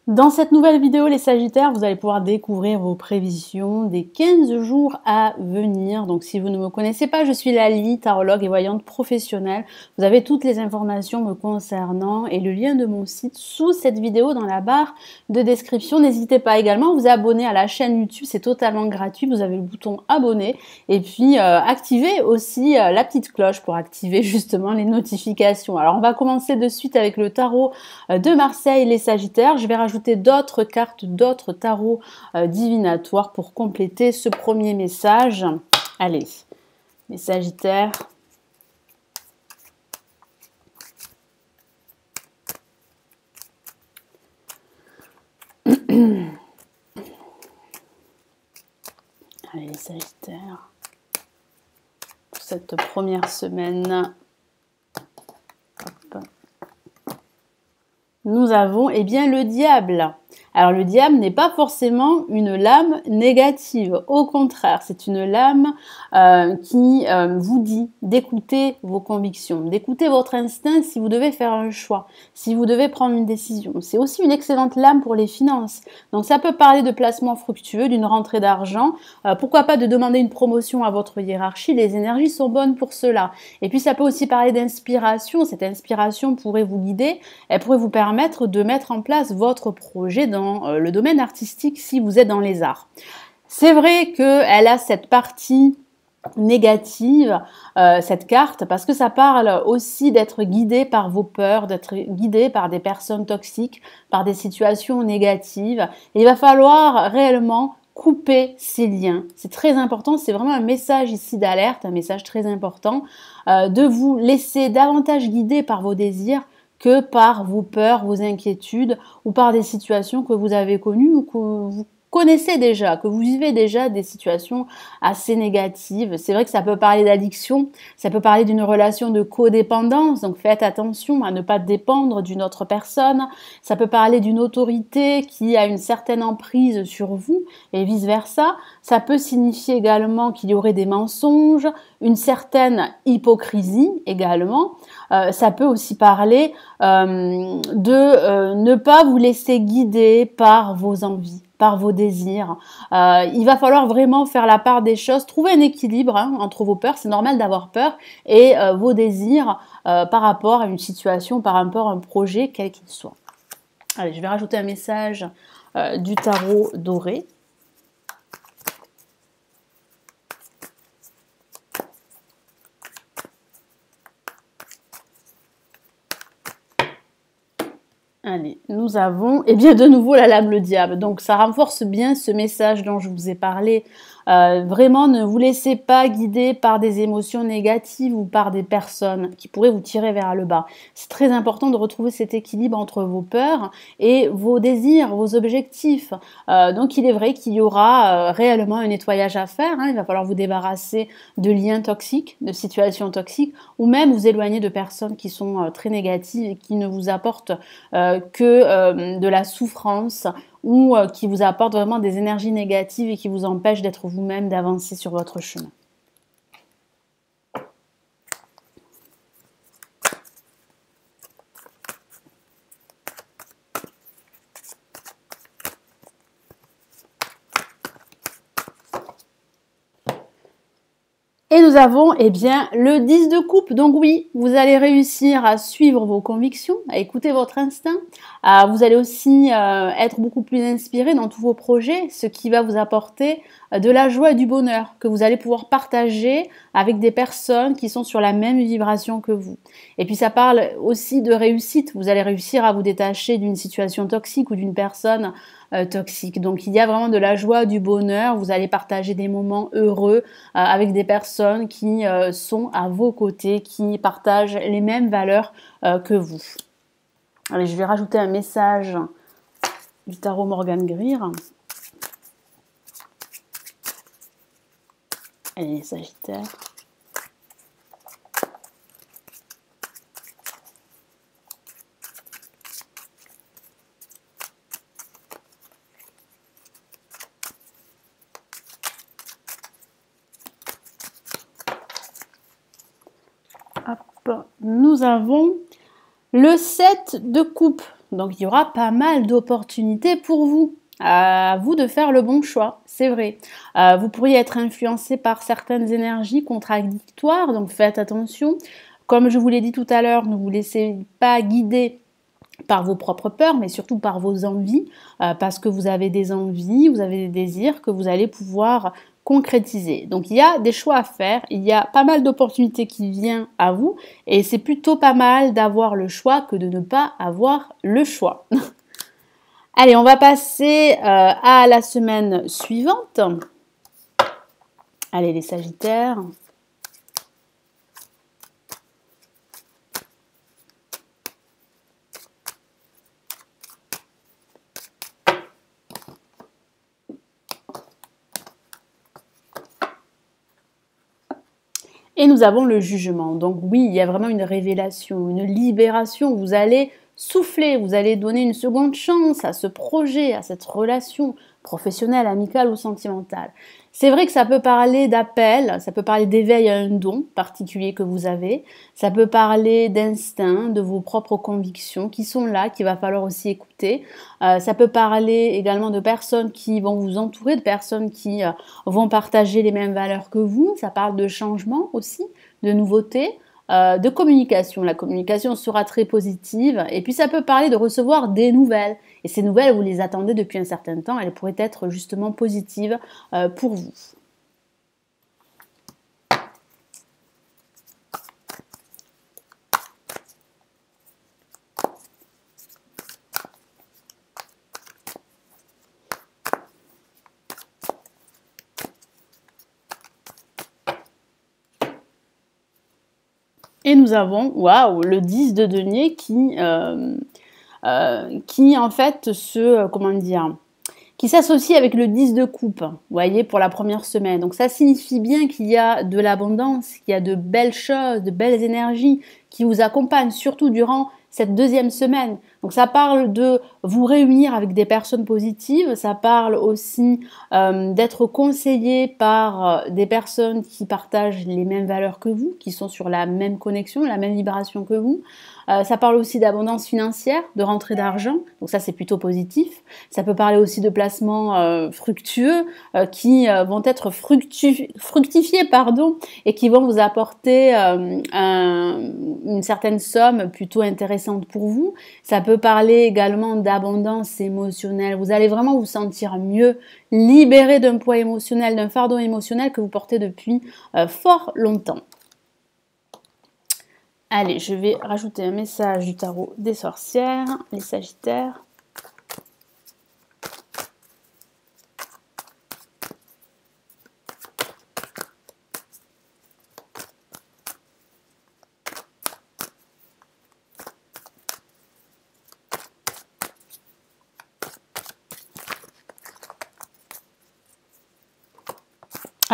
Dans cette nouvelle vidéo, les Sagittaires, vous allez pouvoir découvrir vos prévisions des 15 jours à venir. Donc, si vous ne me connaissez pas, je suis Lali, tarologue et voyante professionnelle. Vous avez toutes les informations me concernant et le lien de mon site sous cette vidéo dans la barre de description. N'hésitez pas également à vous abonner à la chaîne YouTube, c'est totalement gratuit. Vous avez le bouton abonner et puis activez aussi la petite cloche pour activer justement les notifications. Alors, on va commencer de suite avec le tarot de Marseille, les Sagittaires. Je vais rajouter d'autres cartes, d'autres tarots divinatoires pour compléter ce premier message. Allez, les Sagittaires. Allez, les Sagittaires. Pour cette première semaine. Hop. Nous avons, eh bien, le diable. Alors, le diable n'est pas forcément une lame négative. Au contraire, c'est une lame qui vous dit d'écouter vos convictions, d'écouter votre instinct si vous devez faire un choix, si vous devez prendre une décision. C'est aussi une excellente lame pour les finances. Donc, ça peut parler de placements fructueux, d'une rentrée d'argent. Pourquoi pas de demander une promotion à votre hiérarchie. Les énergies sont bonnes pour cela. Et puis, ça peut aussi parler d'inspiration. Cette inspiration pourrait vous guider. Elle pourrait vous permettre de mettre en place votre projet dans le domaine artistique si vous êtes dans les arts. C'est vrai qu'elle a cette partie négative, cette carte, parce que ça parle aussi d'être guidé par vos peurs, d'être guidé par des personnes toxiques, par des situations négatives. Et il va falloir réellement couper ces liens. C'est très important, c'est vraiment un message ici d'alerte, un message très important, de vous laisser davantage guider par vos désirs que par vos peurs, vos inquiétudes ou par des situations que vous avez connues ou que vous connaissez déjà, que vous vivez déjà des situations assez négatives. C'est vrai que ça peut parler d'addiction, ça peut parler d'une relation de codépendance, donc faites attention à ne pas dépendre d'une autre personne. Ça peut parler d'une autorité qui a une certaine emprise sur vous et vice-versa. Ça peut signifier également qu'il y aurait des mensonges, une certaine hypocrisie également. Ça peut aussi parler de ne pas vous laisser guider par vos envies, par vos désirs. Il va falloir vraiment faire la part des choses, trouver un équilibre entre vos peurs, c'est normal d'avoir peur, et vos désirs par rapport à une situation, par rapport à un projet, quel qu'il soit. Allez, je vais rajouter un message du tarot doré. Allez, nous avons, eh bien, de nouveau la lame le diable. Donc, ça renforce bien ce message dont je vous ai parlé. Vraiment, ne vous laissez pas guider par des émotions négatives ou par des personnes qui pourraient vous tirer vers le bas. C'est très important de retrouver cet équilibre entre vos peurs et vos désirs, vos objectifs. Donc, il est vrai qu'il y aura réellement un nettoyage à faire. Il va falloir vous débarrasser de liens toxiques, de situations toxiques, ou même vous éloigner de personnes qui sont très négatives et qui ne vous apportent que de la souffrance ou qui vous apporte vraiment des énergies négatives et qui vous empêchent d'être vous-même, d'avancer sur votre chemin. Et nous avons, eh bien, le 10 de coupe. Donc oui, vous allez réussir à suivre vos convictions, à écouter votre instinct. Vous allez aussi être beaucoup plus inspiré dans tous vos projets, ce qui va vous apporter de la joie et du bonheur que vous allez pouvoir partager avec des personnes qui sont sur la même vibration que vous. Et puis ça parle aussi de réussite. Vous allez réussir à vous détacher d'une situation toxique ou d'une personne toxique. Donc il y a vraiment de la joie, du bonheur. Vous allez partager des moments heureux avec des personnes qui sont à vos côtés, qui partagent les mêmes valeurs que vous. Allez, je vais rajouter un message du tarot Morgan Greer. Allez, Sagittaire. Hop, nous avons le 7 de coupe. Donc il y aura pas mal d'opportunités pour vous. À vous de faire le bon choix, c'est vrai. Vous pourriez être influencé par certaines énergies contradictoires, donc faites attention. Comme je vous l'ai dit tout à l'heure, ne vous laissez pas guider par vos propres peurs, mais surtout par vos envies, parce que vous avez des envies, vous avez des désirs que vous allez pouvoir concrétiser. Donc il y a des choix à faire, il y a pas mal d'opportunités qui viennent à vous, et c'est plutôt pas mal d'avoir le choix que de ne pas avoir le choix. Allez, on va passer à la semaine suivante. Allez, les Sagittaires. Et nous avons le jugement. Donc oui, il y a vraiment une révélation, une libération. Vous allez souffler, vous allez donner une seconde chance à ce projet, à cette relation professionnelle, amicale ou sentimentale. C'est vrai que ça peut parler d'appel, ça peut parler d'éveil à un don particulier que vous avez, ça peut parler d'instinct, de vos propres convictions qui sont là, qu'il va falloir aussi écouter. Ça peut parler également de personnes qui vont vous entourer, de personnes qui vont partager les mêmes valeurs que vous. Ça parle de changement aussi, de nouveautés. De communication. La communication sera très positive et puis ça peut parler de recevoir des nouvelles. Et ces nouvelles, vous les attendez depuis un certain temps, elles pourraient être justement positives pour vous. Et nous avons, waouh, le 10 de denier qui en fait comment dire, qui s'associe avec le 10 de coupe, vous voyez, pour la première semaine. Donc ça signifie bien qu'il y a de l'abondance, qu'il y a de belles choses, de belles énergies qui vous accompagnent, surtout durant cette deuxième semaine. Donc ça parle de vous réunir avec des personnes positives, ça parle aussi d'être conseillé par des personnes qui partagent les mêmes valeurs que vous, qui sont sur la même connexion, la même vibration que vous. Ça parle aussi d'abondance financière, de rentrée d'argent, donc ça c'est plutôt positif. Ça peut parler aussi de placements fructueux qui vont être fructifiés et qui vont vous apporter une certaine somme plutôt intéressante pour vous. Ça peut parler également d'abondance émotionnelle. Vous allez vraiment vous sentir mieux, libéré d'un poids émotionnel, d'un fardeau émotionnel que vous portez depuis fort longtemps. Allez, je vais rajouter un message du tarot des sorcières, les Sagittaires.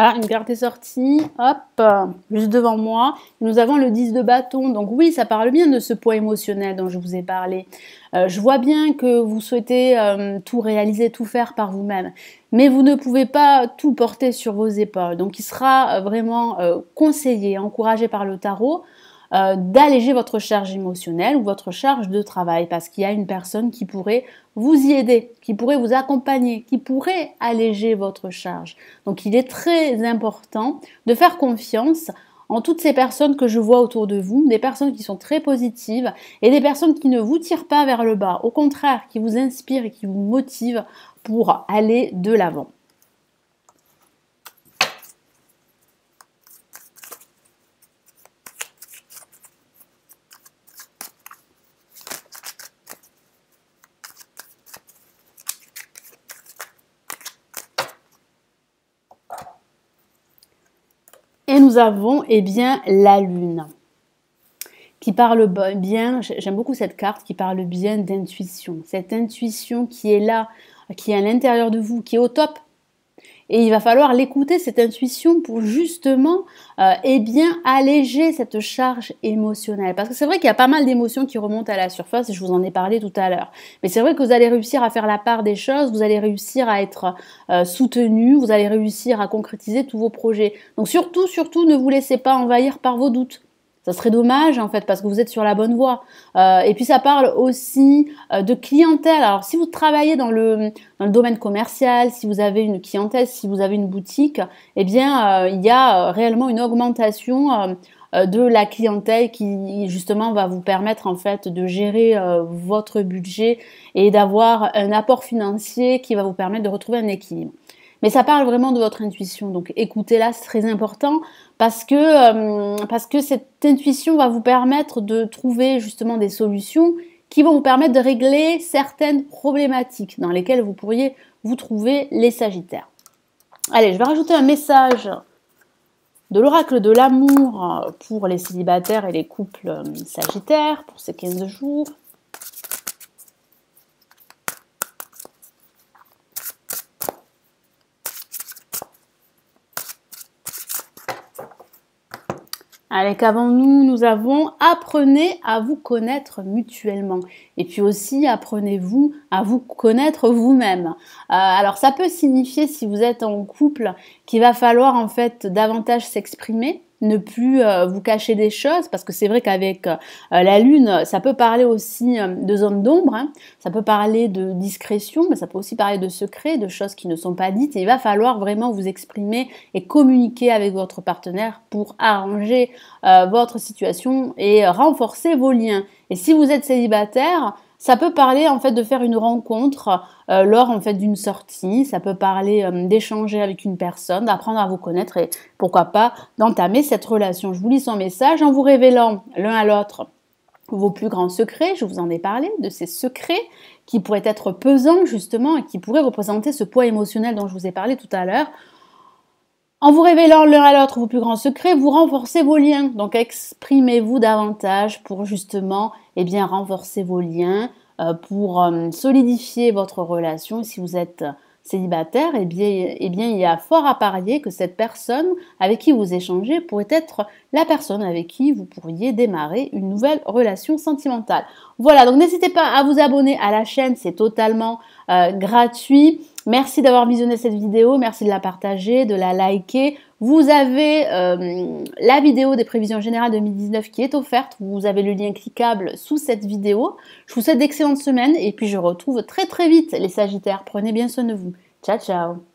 Ah, une carte est sortie, hop, juste devant moi. Nous avons le 10 de bâton. Donc oui, ça parle bien de ce poids émotionnel dont je vous ai parlé. Je vois bien que vous souhaitez tout réaliser, tout faire par vous-même. Mais vous ne pouvez pas tout porter sur vos épaules. Donc il sera vraiment conseillé, encouragé par le tarot, d'alléger votre charge émotionnelle ou votre charge de travail parce qu'il y a une personne qui pourrait vous y aider, qui pourrait vous accompagner, qui pourrait alléger votre charge. Donc il est très important de faire confiance en toutes ces personnes que je vois autour de vous, des personnes qui sont très positives et des personnes qui ne vous tirent pas vers le bas, au contraire, qui vous inspirent et qui vous motivent pour aller de l'avant. Et nous avons bien la lune qui parle bien, j'aime beaucoup cette carte qui parle bien d'intuition. Cette intuition qui est là, qui est à l'intérieur de vous, qui est au top. Et il va falloir l'écouter, cette intuition, pour justement alléger cette charge émotionnelle. Parce que c'est vrai qu'il y a pas mal d'émotions qui remontent à la surface, et je vous en ai parlé tout à l'heure. Mais c'est vrai que vous allez réussir à faire la part des choses, vous allez réussir à être soutenu, vous allez réussir à concrétiser tous vos projets. Donc surtout, ne vous laissez pas envahir par vos doutes. Ça serait dommage en fait parce que vous êtes sur la bonne voie. Et puis ça parle aussi de clientèle. Alors si vous travaillez dans le domaine commercial, si vous avez une clientèle, si vous avez une boutique, eh bien il y a réellement une augmentation de la clientèle qui justement va vous permettre en fait de gérer votre budget et d'avoir un apport financier qui va vous permettre de retrouver un équilibre. Mais ça parle vraiment de votre intuition, donc écoutez-la, c'est très important parce que cette intuition va vous permettre de trouver justement des solutions qui vont vous permettre de régler certaines problématiques dans lesquelles vous pourriez vous trouver les Sagittaires. Allez, je vais rajouter un message de l'oracle de l'amour pour les célibataires et les couples Sagittaires pour ces 15 jours. Allez, qu'avons-nous? Nous avons « Apprenez à vous connaître mutuellement ». Et puis aussi, apprenez-vous à vous connaître vous-même. Alors, ça peut signifier, si vous êtes en couple, qu'il va falloir en fait davantage s'exprimer, ne plus vous cacher des choses, parce que c'est vrai qu'avec la lune, ça peut parler aussi de zone d'ombre, hein. Ça peut parler de discrétion, mais ça peut aussi parler de secrets, de choses qui ne sont pas dites, et il va falloir vraiment vous exprimer et communiquer avec votre partenaire pour arranger votre situation et renforcer vos liens. Et si vous êtes célibataire, ça peut parler en fait de faire une rencontre lors en fait d'une sortie, ça peut parler d'échanger avec une personne, d'apprendre à vous connaître et pourquoi pas d'entamer cette relation. Je vous lis son message en vous révélant l'un à l'autre vos plus grands secrets. Je vous en ai parlé de ces secrets qui pourraient être pesants justement et qui pourraient représenter ce poids émotionnel dont je vous ai parlé tout à l'heure. En vous révélant l'un à l'autre vos plus grands secrets, vous renforcez vos liens. Donc exprimez-vous davantage pour justement renforcer vos liens, pour solidifier votre relation. Si vous êtes célibataire, il y a fort à parier que cette personne avec qui vous échangez pourrait être la personne avec qui vous pourriez démarrer une nouvelle relation sentimentale. Voilà, donc n'hésitez pas à vous abonner à la chaîne, c'est totalement gratuit. Merci d'avoir visionné cette vidéo, merci de la partager, de la liker. Vous avez la vidéo des prévisions générales 2019 qui est offerte. Vous avez le lien cliquable sous cette vidéo. Je vous souhaite d'excellentes semaines et puis je retrouve très très vite les Sagittaires. Prenez bien soin de vous. Ciao, ciao!